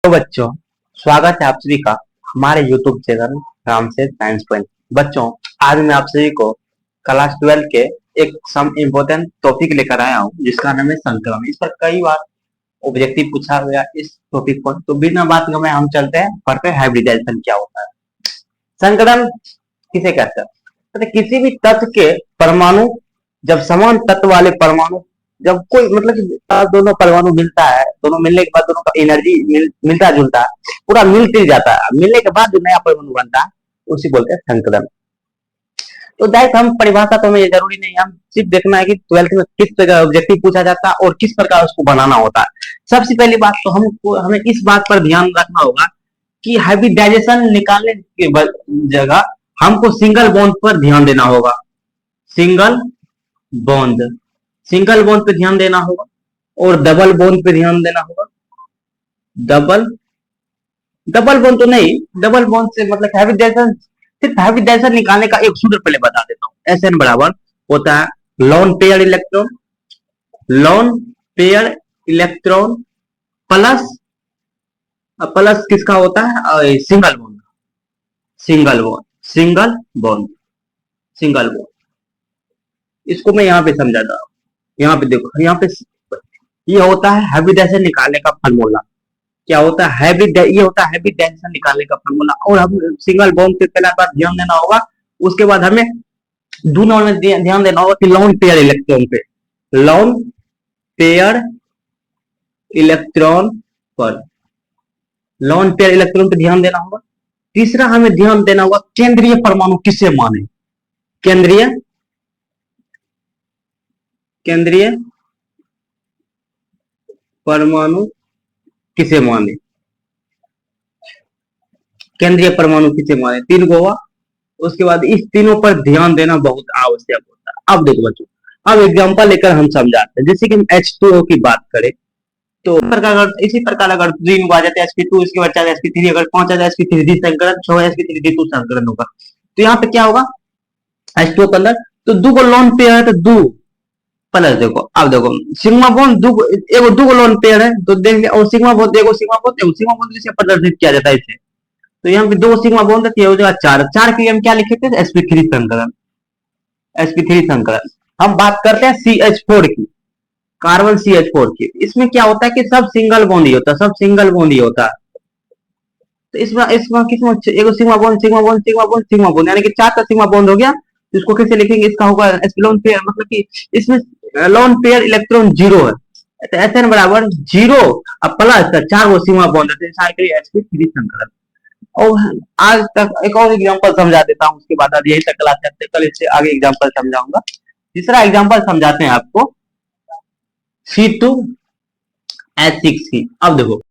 तो बच्चों, स्वागत है आप सभी का हमारे YouTube चैनल राम से साइंस पॉइंट। बच्चों, आज मैं आप सभी को क्लास 12 के एक सम इम्पोर्टेंट टॉपिक लेकर आया हूँ जिसका नाम है संक्रमण। इस पर कई बार ऑब्जेक्टिव पूछा गया इस टॉपिक पर, तो बिना बात के हम चलते हैं पढ़ते हैं हाइब्रिडाइजेशन क्या होता है। संक्रमण किसे कहते हैं? तो किसी भी तत्व के परमाणु, जब समान तत्व वाले परमाणु, जब कोई मतलब कि दोनों परमाणु मिलता है, दोनों मिलने के बाद दोनों का एनर्जी मिलता जुलता है, पूरा मिलते जाता है, मिलने के बाद जो नया परमाणु बनता है उसी बोलते हैं संकलन। तो डायरेक्ट हम परिभाषा तो हमें ये जरूरी नहीं है, हम सिर्फ देखना है कि 12th में किस प्रकार ऑब्जेक्टिव पूछा जाता है और किस प्रकार उसको बनाना होता है। सबसे पहली बात तो हमको हमें इस बात पर ध्यान रखना होगा कि हाइब्रिडाइजेशन निकालने के जगह हमको सिंगल बॉन्ड पर ध्यान देना होगा। सिंगल बॉन्ड, सिंगल बॉन्ड पे ध्यान देना होगा और डबल बॉन्ड पे ध्यान देना होगा। डबल डबल बॉन्ड तो नहीं, डबल बॉन्ड से मतलब हाइब्रिडाइजेशन, सिर्फ हाइब्रिडाइजेशन निकालने का एक सूत्र पहले बता देता हूँ। एसएन बराबर होता है lone pair electron, lone pair electron plus plus किसका होता है? Single bond, single bond, single bond, single bond. इसको मैं यहाँ पे समझाता हूँ। यहाँ पे देखो, यहाँ पे ये होता है हाइब्रिडाइजेशन निकालने का फार्मूला। क्या होता है? हाइब्रिड, ये होता है हाइब्रिडाइजेशन निकालने का फार्मूला। और हम सिंगल बॉन्ड पे पहला बार ध्यान देना होगा, उसके बाद हमें दोनों में ध्यान देना होगा कि लोन पेयर इलेक्ट्रॉन पे, लोन पेयर इलेक्ट्रॉन पर, लोन पेयर इलेक्ट्रॉन पे ध्यान देना होगा। तीसरा हमें ध्यान देना होगा केंद्रीय परमाणु किसे माने, केंद्रीय केंद्रीय परमाणु किसे माने, केंद्रीय परमाणु किसे माने, तीन को हुआ। उसके बाद इस तीनों पर ध्यान देना बहुत आवश्यक होता है। अब देखो बच्चों, अब एग्जांपल लेकर हम समझाते हैं। जैसे कि हम H2O की बात करें तो इसी प्रकार अगर 3 को आ जाते हैं sp2, इसके बाद 4 sp3, अगर 5 आ जाए sp3 संकरण, 6 sp3 संकरण होगा। तो यहाँ पे क्या होगा? H2O के अंदर तो दो को लोन पेयर है तो दो प्लस, देखो अब देखो सिग्मा बॉन्ड एगो दो लोन पेयर है तो देख लिया, और सिग्मा बॉन्ड एगो सिग्मा बॉन्ड, एगो सिग्मा बॉन्ड से प्रदर्शित किया जाता है इसे। तो यहाँ पे दो सिग्मा बॉन्ड है, हो जाएगा 4, 4 के लिए हम क्या लिखे थे? sp3 संकरण, sp3 संकरण। हम बात करते हैं CH4 की, कार्बन CH4 की। इसमें क्या होता है कि सब सिंगल बॉन्ड ही होता है, सब सिंगल बॉन्ड ही होता है। तो इसमें इसमें किसमें एगो sigma bond, sigma bond, sigma bond, sigma bond, यानी कि 4 का सिग्मा बॉन्ड हो गया। तो इसको कैसे लिखेंगे? इसका होगा लोन पेयर, मतलब कि इसमें लोन पेयर इलेक्ट्रॉन 0 है, तो Sn बराबर 0 और प्लस 4 वो सिग्मा बॉन्ड है, sp3 संकलन। और आज तक एक और एग्जांपल समझा देता हूँ, उसके बाद आज यही तक क्लास करते हैं, कल इससे आगे एग्जांपल समझाऊंगा। तीसरा एग्जांपल समझाते हैं आपको C2H6 की। अब देखो